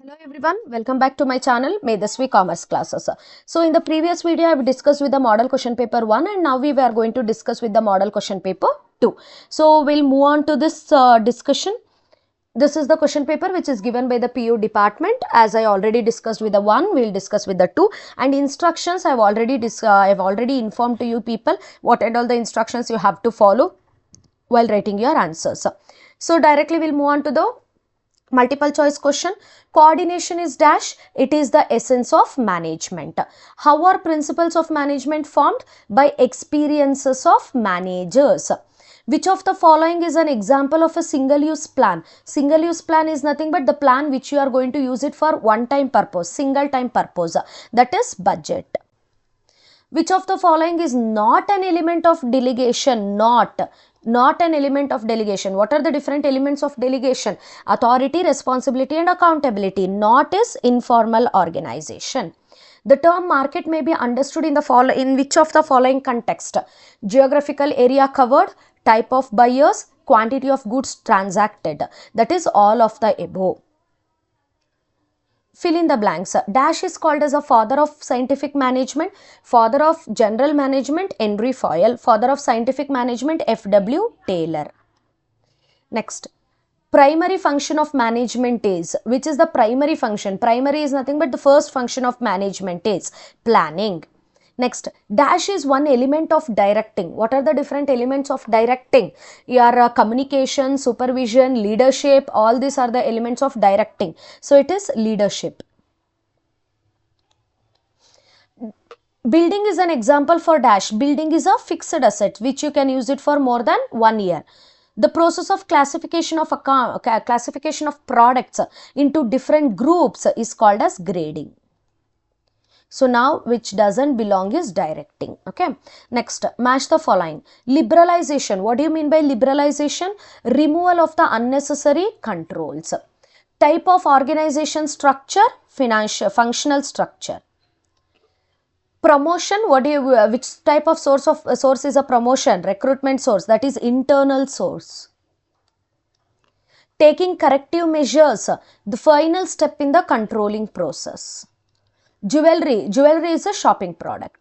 Hello everyone, welcome back to my channel Medhasvi Commerce Classes. So in the previous video I have discussed with the model question paper 1 and now we were going to discuss with the model question paper 2. So we'll move on to this discussion. This is the question paper which is given by the PU department. As I already discussed with the 1, we'll discuss with the 2, and instructions I've already informed to you people what and all the instructions you have to follow while writing your answers. So directly we'll move on to the multiple choice question. Coordination is dash. It is the essence of management. How are principles of management formed? By experiences of managers. Which of the following is an example of a single use plan? Single use plan is nothing but the plan which you are going to use it for one time purpose, single time purpose, that is budget. Which of the following is not an element of delegation? Not an element of delegation. What are the different elements of delegation? Authority, responsibility and accountability. Not is informal organization. The term market may be understood in which of the following context? Geographical area covered, type of buyers, quantity of goods transacted. That is all of the above. Fill in the blanks. Dash is called as a father of scientific management, father of general management, Henry Fayol, father of scientific management, F.W. Taylor. Next, primary function of management is, which is the primary function? Primary is nothing but the first function of management is planning. Next, dash is one element of directing. What are the different elements of directing? Your communication, supervision, leadership, all these are the elements of directing. So it is leadership. Building is an example for dash. Building is a fixed asset which you can use it for more than 1 year. The process of classification of products into different groups is called as grading. So now which doesn't belong is directing. Okay. Next, match the following. Liberalization. What do you mean by liberalization? Removal of the unnecessary controls. Type of organization structure, functional structure. Promotion. Which type of source is a promotion? Recruitment source. That is internal source. Taking corrective measures. The final step in the controlling process. Jewelry is a shopping product.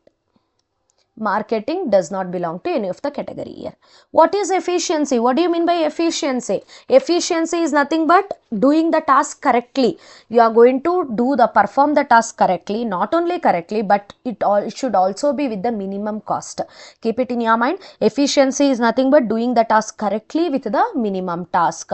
Marketing does not belong to any of the category here. What is efficiency? What do you mean by efficiency? Efficiency is nothing but doing the task correctly. You are going to perform the task correctly, not only correctly, but it should also be with the minimum cost. Keep it in your mind. Efficiency is nothing but doing the task correctly with the minimum cost.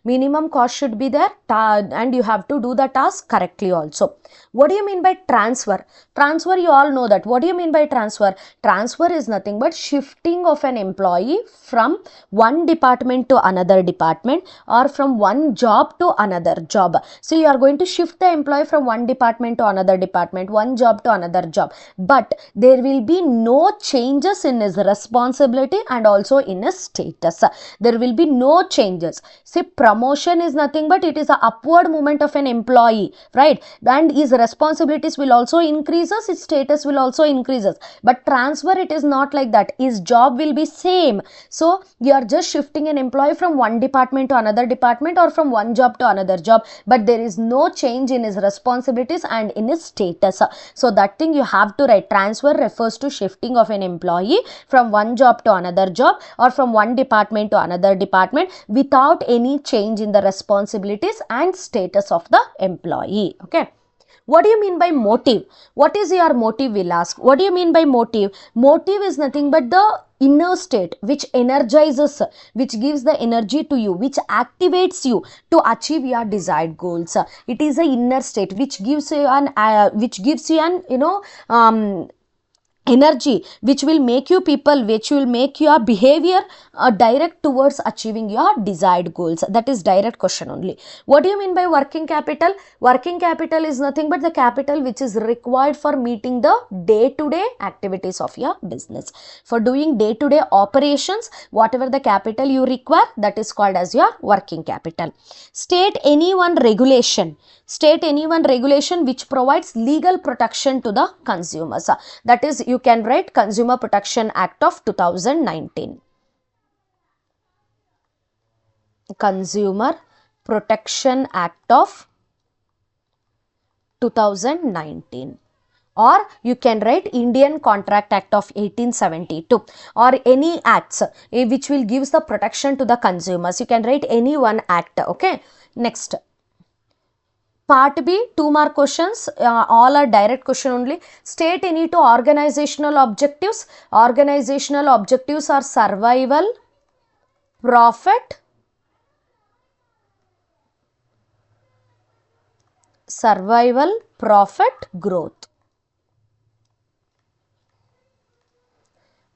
Minimum cost should be there, and you have to do the task correctly also. What do you mean by transfer? Transfer, you all know that. What do you mean by transfer? Transfer is nothing but shifting of an employee from one department to another department, or from one job to another job. So you are going to shift the employee from one department to another department, one job to another job. But there will be no changes in his responsibility and also in his status. There will be no changes. See, promotion is nothing but it is an upward movement of an employee, right? And his responsibilities will also increases, his status will also increases. But transfer, it is not like that. His job will be same. So you are just shifting an employee from one department to another department or from one job to another job, but there is no change in his responsibilities and in his status. So that thing you have to write. Transfer refers to shifting of an employee from one job to another job or from one department to another department without any change in the responsibilities and status of the employee. Okay. What do you mean by motive? What is your motive, we'll ask. What do you mean by motive? Motive is nothing but the inner state which energizes, which gives the energy to you, which activates you to achieve your desired goals. It is an inner state which gives you an energy which will make you which will make your behavior direct towards achieving your desired goals. That is direct question only. What do you mean by working capital? Working capital is nothing but the capital which is required for meeting the day-to-day activities of your business. For doing day-to-day operations, whatever the capital you require, that is called as your working capital. State any one regulation. State any one regulation which provides legal protection to the consumers. That is, you can write Consumer Protection Act of 2019. Consumer Protection Act of 2019. Or you can write Indian Contract Act of 1872, or any acts which will gives the protection to the consumers. You can write any one act. Okay. Next, part B, 2 mark questions, all are direct question only. State any two organizational objectives. Organizational objectives are survival, profit, growth.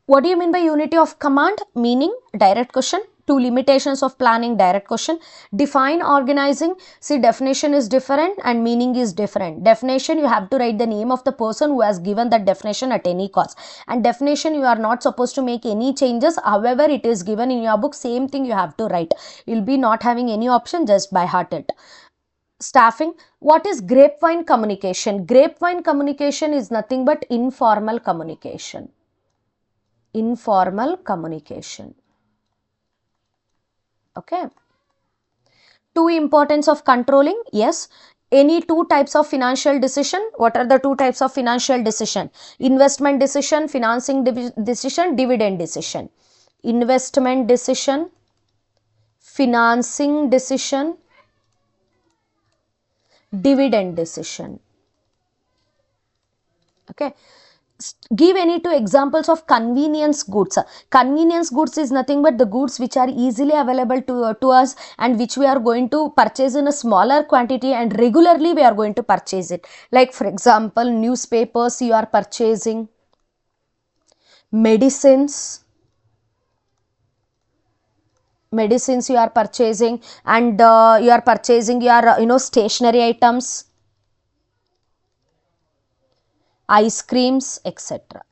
What do you mean by unity of command? Meaning, direct question. 2 limitations of planning, direct question. Define organizing. See, definition is different and meaning is different. Definition, you have to write the name of the person who has given that definition at any cost. And definition, you are not supposed to make any changes. However, it is given in your book, same thing you have to write. You will be not having any option, just by heart it. Staffing. What is grapevine communication? Grapevine communication is nothing but informal communication. Informal communication. Okay. 2 importance of controlling. Yes. Any 2 types of financial decision. What are the 2 types of financial decision? Investment decision, financing decision, dividend decision. Investment decision, financing decision, dividend decision. Okay. Give any 2 examples of convenience goods. Convenience goods is nothing but the goods which are easily available to us, and which we are going to purchase in a smaller quantity, and regularly we are going to purchase it. Like for example, newspapers you are purchasing, medicines you are purchasing, and you are purchasing your stationery items, ice creams, etc.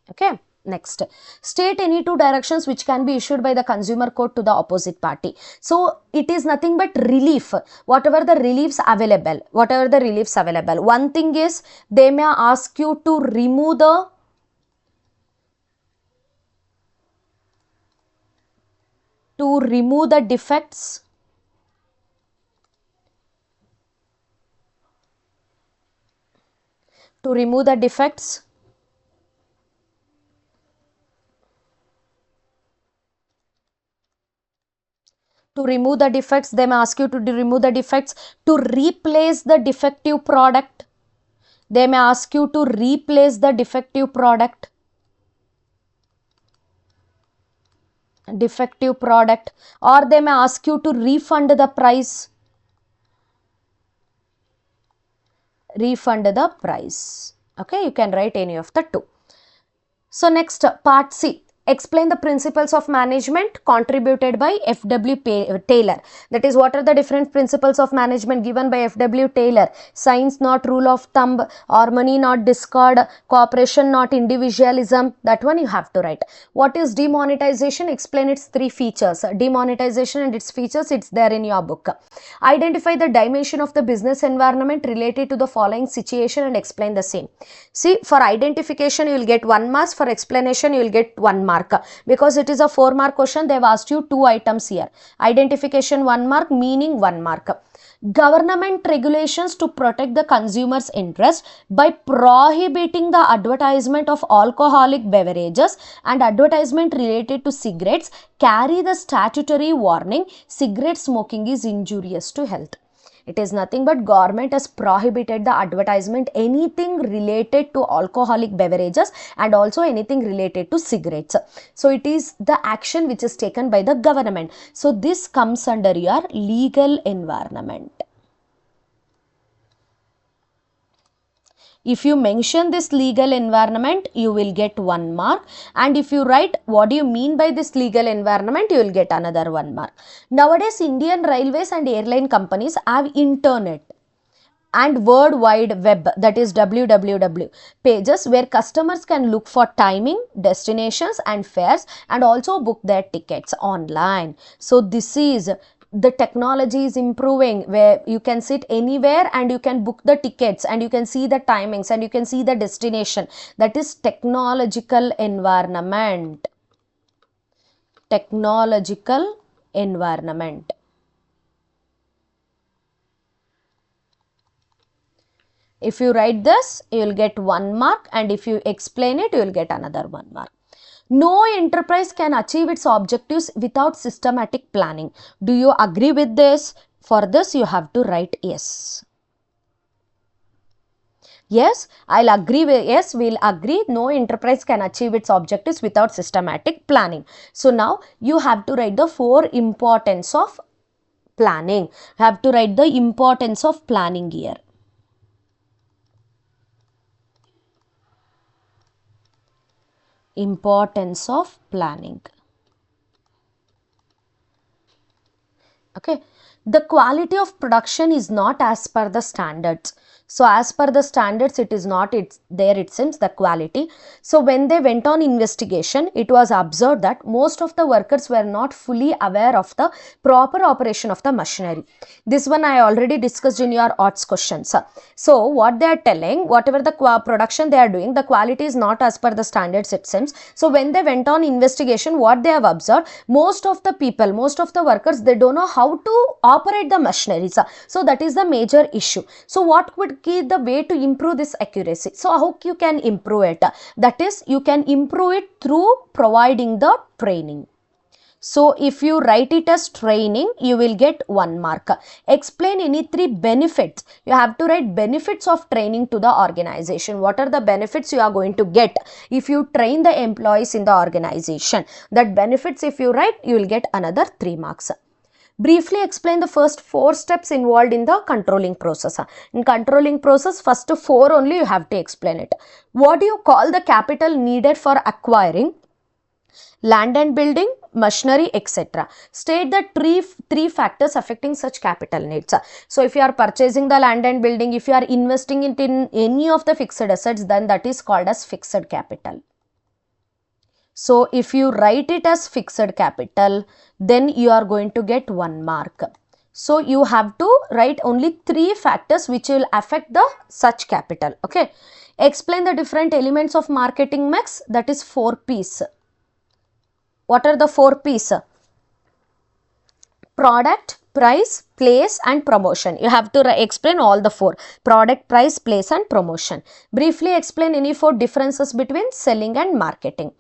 Okay. Next, state any 2 directions which can be issued by the consumer court to the opposite party. So it is nothing but relief, whatever the reliefs available. One thing is, they may ask you to remove the defects. To remove the defects. To remove the defects, they may ask you to remove the defects. To replace the defective product, they may ask you to replace the defective product. Or they may ask you to refund the price. Okay, you can write any of the 2. So next, part C. Explain the principles of management contributed by F.W. Taylor. That is, what are the different principles of management given by F.W. Taylor? Science, not rule of thumb. Harmony, not discord. Cooperation, not individualism. That one you have to write. What is demonetization? Explain its 3 features. Demonetization and its features, it's there in your book. Identify the dimension of the business environment related to the following situation and explain the same. See, for identification you will get 1 mark. For explanation you will get 1 mark. Because it is a 4 mark question, they have asked you 2 items here. Identification 1 mark, meaning 1 mark. Government regulations to protect the consumer's interest by prohibiting the advertisement of alcoholic beverages and advertisement related to cigarettes carry the statutory warning, cigarette smoking is injurious to health. It is nothing but government has prohibited the advertisement, anything related to alcoholic beverages and also anything related to cigarettes. So it is the action which is taken by the government. So this comes under your legal environment. If you mention this legal environment, you will get 1 mark, and if you write what do you mean by this legal environment, you will get another 1 mark. Nowadays, Indian railways and airline companies have internet and World Wide Web, that is www pages where customers can look for timing, destinations and fares, and also book their tickets online. So this is, the technology is improving, where you can sit anywhere and you can book the tickets and you can see the timings and you can see the destination. That is technological environment. If you write this, you will get 1 mark, and if you explain it, you will get another 1 mark. No enterprise can achieve its objectives without systematic planning. Do you agree with this? For this, you have to write yes. Yes, I'll agree with, yes, we'll agree. No enterprise can achieve its objectives without systematic planning. So now you have to write the 4 importance of planning. You have to write the importance of planning here. Importance of planning. Okay, the quality of production is not as per the standards. So as per the standards, it is not, it's there, it seems, the quality. So when they went on investigation, it was observed that most of the workers were not fully aware of the proper operation of the machinery. This one I already discussed in your arts questions. So what they are telling, whatever the production they are doing, the quality is not as per the standards, it seems. So when they went on investigation, what they have observed, most of the people, most of the workers, they don't know how to operate the machineries. So that is the major issue. So what would be the way to improve this accuracy? So how you can improve it? That is, you can improve it through providing the training. So if you write it as training, you will get 1 mark. Explain any 3 benefits. You have to write benefits of training to the organization. What are the benefits you are going to get if you train the employees in the organization? That benefits, if you write, you will get another 3 marks. Briefly explain the first 4 steps involved in the controlling process. In controlling process, first 4 only you have to explain it. What do you call the capital needed for acquiring land and building, machinery, etc. State the three factors affecting such capital needs. So if you are purchasing the land and building, if you are investing it in any of the fixed assets, then that is called as fixed capital. So if you write it as fixed capital, then you are going to get 1 mark. So you have to write only 3 factors which will affect the such capital. Okay. Explain the different elements of marketing mix, that is 4 P's. What are the 4 P's? Product, price, place and promotion. You have to explain all the 4. Product, price, place and promotion. Briefly explain any 4 differences between selling and marketing.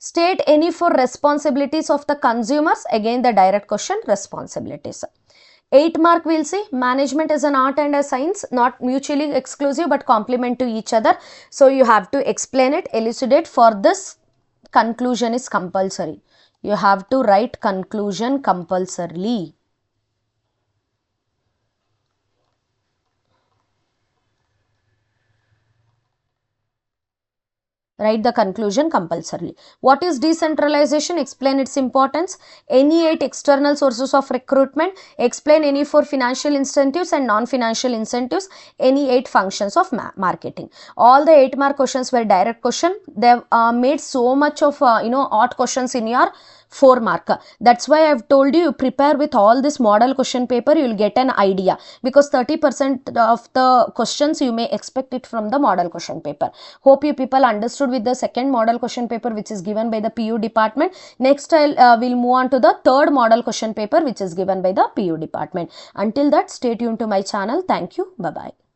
State any 4 responsibilities of the consumers. Again the direct question, responsibilities. 8 mark we'll see. Management is an art and a science, not mutually exclusive but complement to each other. So you have to explain it, elucidate. For this, conclusion is compulsory. You have to write conclusion compulsorily. Write the conclusion compulsorily. What is decentralization? Explain its importance. Any 8 external sources of recruitment. Explain any 4 financial incentives and non-financial incentives. Any 8 functions of marketing. All the 8 mark questions were direct question. They have made so much of odd questions in your 4 mark. That's why I have told you, prepare with all this model question paper, you will get an idea, because 30% of the questions you may expect it from the model question paper. Hope you people understood with the second model question paper which is given by the PU department. Next we'll move on to the third model question paper which is given by the PU department. Until that, stay tuned to my channel. Thank you. Bye bye.